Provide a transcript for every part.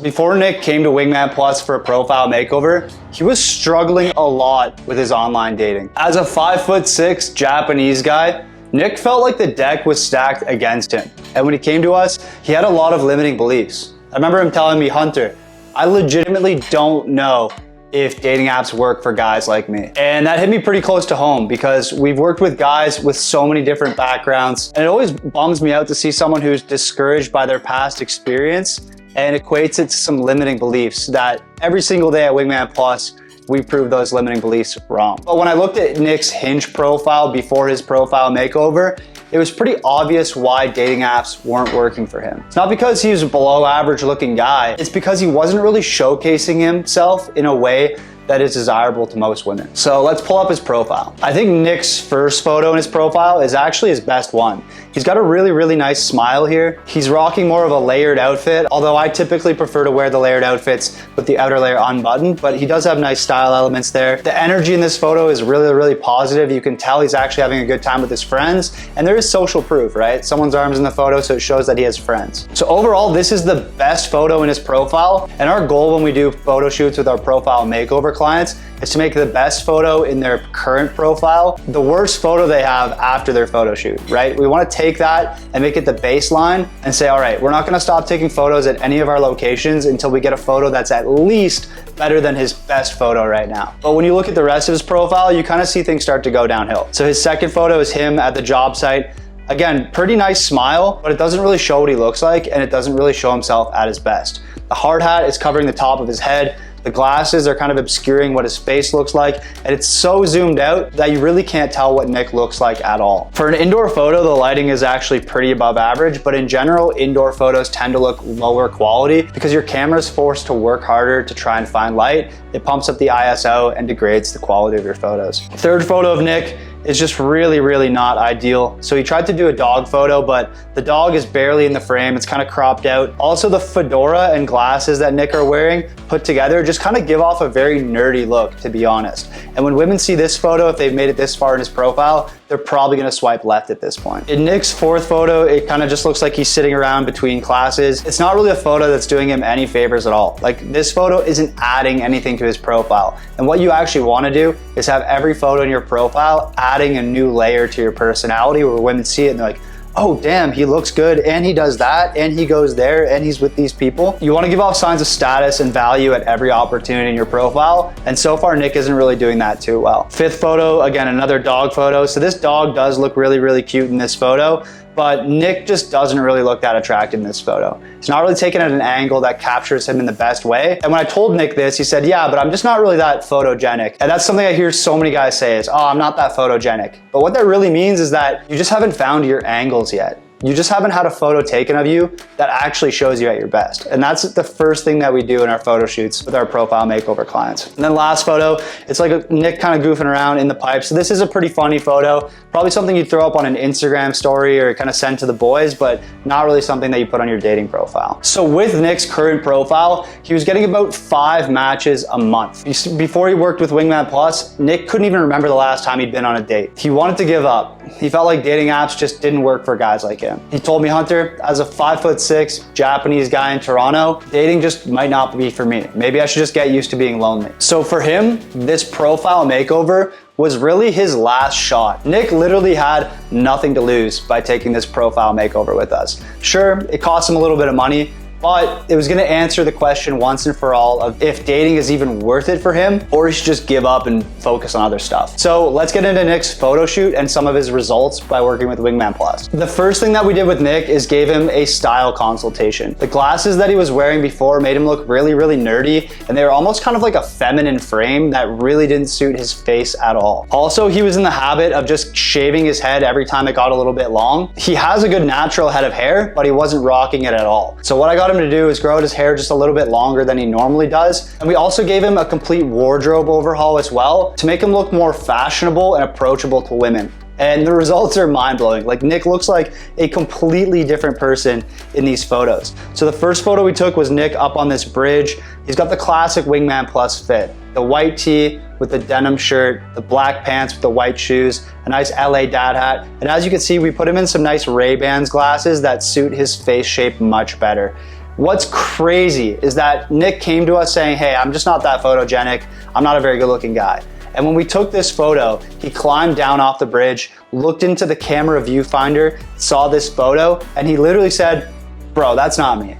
Before Nick came to Wingman Plus for a profile makeover, he was struggling a lot with his online dating. As a 5'6" Japanese guy, Nick felt like the deck was stacked against him. And when he came to us, he had a lot of limiting beliefs. I remember him telling me, "Hunter, I legitimately don't know if dating apps work for guys like me." And that hit me pretty close to home because we've worked with guys with so many different backgrounds. And it always bums me out to see someone who's discouraged by their past experience and equates it to some limiting beliefs that every single day at Wingman Plus, we prove those limiting beliefs wrong. But when I looked at Nick's Hinge profile before his profile makeover, it was pretty obvious why dating apps weren't working for him. It's not because he was a below average looking guy, it's because he wasn't really showcasing himself in a way that is desirable to most women. So let's pull up his profile. I think Nick's first photo in his profile is actually his best one. He's got a really nice smile here. He's rocking more of a layered outfit, although I typically prefer to wear the layered outfits with the outer layer unbuttoned, but he does have nice style elements there. The energy in this photo is really positive. You can tell he's actually having a good time with his friends, and there is social proof, right? Someone's arms in the photo, so it shows that he has friends. So overall, this is the best photo in his profile, and our goal when we do photo shoots with our profile makeover clients is to make the best photo in their current profile the worst photo they have after their photo shoot, right? We want to take that and make it the baseline and say, all right, we're not going to stop taking photos at any of our locations until we get a photo that's at least better than his best photo right now. But when you look at the rest of his profile, you kind of see things start to go downhill. So his second photo is him at the job site. Again, pretty nice smile, but it doesn't really show what he looks like, and it doesn't really show himself at his best. The hard hat is covering the top of his head. The glasses are kind of obscuring what his face looks like, and it's so zoomed out that you really can't tell what Nick looks like at all. For an indoor photo, the lighting is actually pretty above average, but in general, indoor photos tend to look lower quality because your camera is forced to work harder to try and find light. It pumps up the ISO and degrades the quality of your photos. Third photo of Nick is just really not ideal. So he tried to do a dog photo, but the dog is barely in the frame. It's kind of cropped out. Also, the fedora and glasses that Nick are wearing put together just kind of give off a very nerdy look, to be honest. And when women see this photo, if they've made it this far in his profile, they're probably gonna swipe left at this point. In Nick's fourth photo, it kind of just looks like he's sitting around between classes. It's not really a photo that's doing him any favors at all. Like, this photo isn't adding anything to his profile. And what you actually wanna do is have every photo in your profile adding a new layer to your personality where women see it and they're like, oh damn, he looks good and he does that and he goes there and he's with these people. You want to give off signs of status and value at every opportunity in your profile, and so far Nick isn't really doing that too well. Fifth photo, again, another dog photo. So this dog does look really cute in this photo, but Nick just doesn't really look that attractive in this photo. He's not really taken at an angle that captures him in the best way. And when I told Nick this, he said, yeah, but I'm just not really that photogenic. And that's something I hear so many guys say is, oh, I'm not that photogenic. But what that really means is that you just haven't found your angles yet. You just haven't had a photo taken of you that actually shows you at your best. And that's the first thing that we do in our photo shoots with our profile makeover clients. And then last photo, it's like Nick kind of goofing around in the pipe. So this is a pretty funny photo. Probably something you'd throw up on an Instagram story or kind of send to the boys, but not really something that you put on your dating profile. So with Nick's current profile, he was getting about 5 matches a month. Before he worked with Wingman Plus, Nick couldn't even remember the last time he'd been on a date. He wanted to give up. He felt like dating apps just didn't work for guys like him. He told me, Hunter, as a 5'6" Japanese guy in Toronto, dating just might not be for me. Maybe I should just get used to being lonely. So for him, this profile makeover was really his last shot. Nick literally had nothing to lose by taking this profile makeover with us. Sure, it cost him a little bit of money, but it was gonna answer the question once and for all of if dating is even worth it for him, or he should just give up and focus on other stuff. So let's get into Nick's photo shoot and some of his results by working with Wingman Plus. The first thing that we did with Nick is gave him a style consultation. The glasses that he was wearing before made him look really nerdy, and they were almost kind of like a feminine frame that really didn't suit his face at all. Also, he was in the habit of just shaving his head every time it got a little bit long. He has a good natural head of hair, but he wasn't rocking it at all. So what I got him to do is grow out his hair just a little bit longer than he normally does. And we also gave him a complete wardrobe overhaul as well to make him look more fashionable and approachable to women. And the results are mind-blowing. Like, Nick looks like a completely different person in these photos. So the first photo we took was Nick up on this bridge. He's got the classic Wingman Plus fit. The white tee with the denim shirt, the black pants with the white shoes, a nice LA dad hat. And as you can see, we put him in some nice Ray-Bans glasses that suit his face shape much better. What's crazy is that Nick came to us saying, hey, I'm just not that photogenic. I'm not a very good looking guy. And when we took this photo, he climbed down off the bridge, looked into the camera viewfinder, saw this photo, and he literally said, bro, that's not me.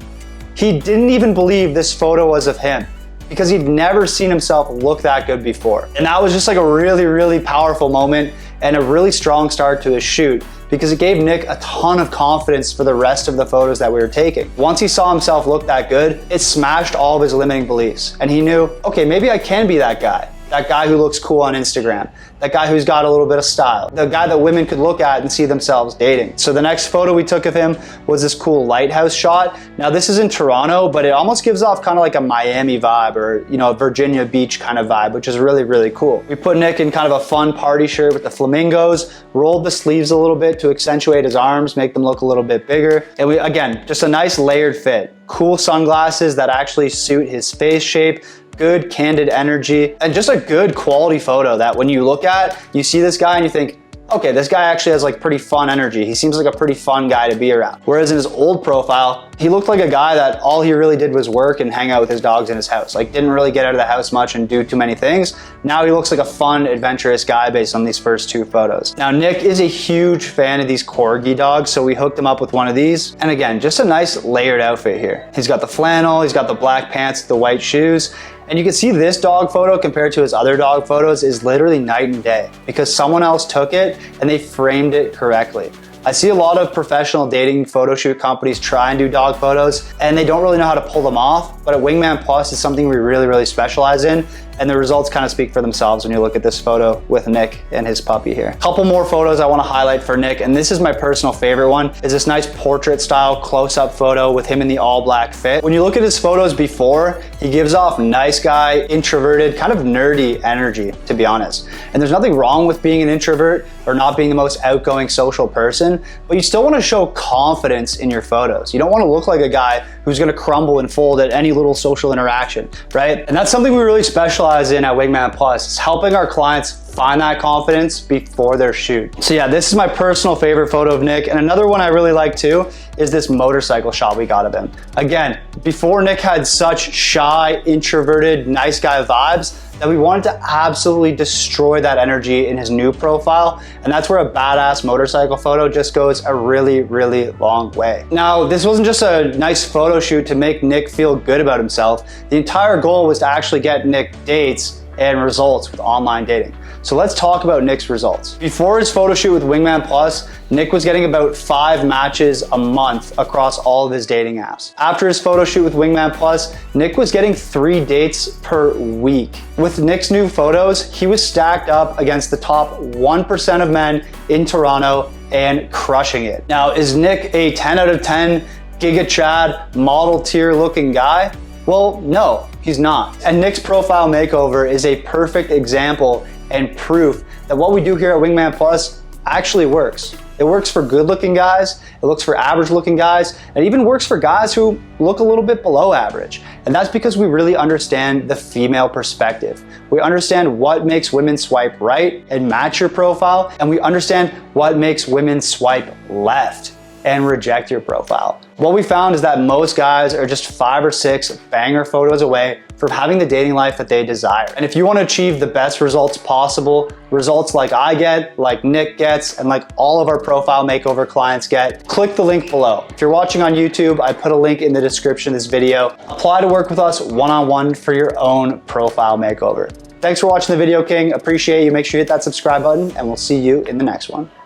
He didn't even believe this photo was of him because he'd never seen himself look that good before. And that was just like a really, really powerful moment and a really strong start to his shoot because it gave Nick a ton of confidence for the rest of the photos that we were taking. Once he saw himself look that good, it smashed all of his limiting beliefs. And he knew, okay, maybe I can be that guy. That guy who looks cool on Instagram, that guy who's got a little bit of style, the guy that women could look at and see themselves dating. So the next photo we took of him was this cool lighthouse shot. Now this is in Toronto, but it almost gives off kind of like a Miami vibe or, you know, a Virginia Beach kind of vibe, which is really, really cool. We put Nick in kind of a fun party shirt with the flamingos, rolled the sleeves a little bit to accentuate his arms, make them look a little bit bigger. And we, again, just a nice layered fit. Cool sunglasses that actually suit his face shape, good candid energy, and just a good quality photo that when you look at, you see this guy and you think, okay, this guy actually has like pretty fun energy. He seems like a pretty fun guy to be around. Whereas in his old profile, he looked like a guy that all he really did was work and hang out with his dogs in his house. Like didn't really get out of the house much and do too many things. Now he looks like a fun, adventurous guy based on these first two photos. Now Nick is a huge fan of these corgi dogs, so we hooked him up with one of these. And again, just a nice layered outfit here. He's got the flannel, he's got the black pants, the white shoes. And you can see this dog photo compared to his other dog photos is literally night and day because someone else took it and they framed it correctly. I see a lot of professional dating photo shoot companies try and do dog photos and they don't really know how to pull them off, but at Wingman Plus is something we really, really specialize in, and the results kind of speak for themselves when you look at this photo with Nick and his puppy here. A couple more photos I want to highlight for Nick, and this is my personal favorite one, is this nice portrait style close-up photo with him in the all black fit. When you look at his photos before, he gives off nice guy, introverted, kind of nerdy energy, to be honest. And there's nothing wrong with being an introvert or not being the most outgoing social person, but you still want to show confidence in your photos. You don't want to look like a guy who's going to crumble and fold at any little social interaction, right? And that's something we really specialize in at Wingman Plus, is helping our clients find that confidence before their shoot. So yeah, this is my personal favorite photo of Nick. And another one I really like too is this motorcycle shot we got of him. Again, before Nick had such shy, introverted, nice guy vibes that we wanted to absolutely destroy that energy in his new profile. And that's where a badass motorcycle photo just goes a really, really long way. Now, this wasn't just a nice photo shoot to make Nick feel good about himself. The entire goal was to actually get Nick dates and results with online dating. So let's talk about Nick's results. Before his photo shoot with Wingman Plus, Nick was getting about 5 matches a month across all of his dating apps. After his photo shoot with Wingman Plus, Nick was getting 3 dates per week. With Nick's new photos, he was stacked up against the top 1% of men in Toronto and crushing it. Now, is Nick a 10 out of 10 Giga Chad model tier looking guy? Well, no, he's not. And Nick's profile makeover is a perfect example and proof that what we do here at Wingman Plus actually works. It works for good looking guys, it looks for average looking guys, and it even works for guys who look a little bit below average. And that's because we really understand the female perspective. We understand what makes women swipe right and match your profile, and we understand what makes women swipe left and reject your profile. What we found is that most guys are just 5 or 6 banger photos away from having the dating life that they desire. And if you want to achieve the best results possible, results like I get, like Nick gets, and like all of our profile makeover clients get, click the link below. If you're watching on YouTube, I put a link in the description of this video. Apply to work with us one-on-one for your own profile makeover. Thanks for watching the video, King. Appreciate you. Make sure you hit that subscribe button, and we'll see you in the next one.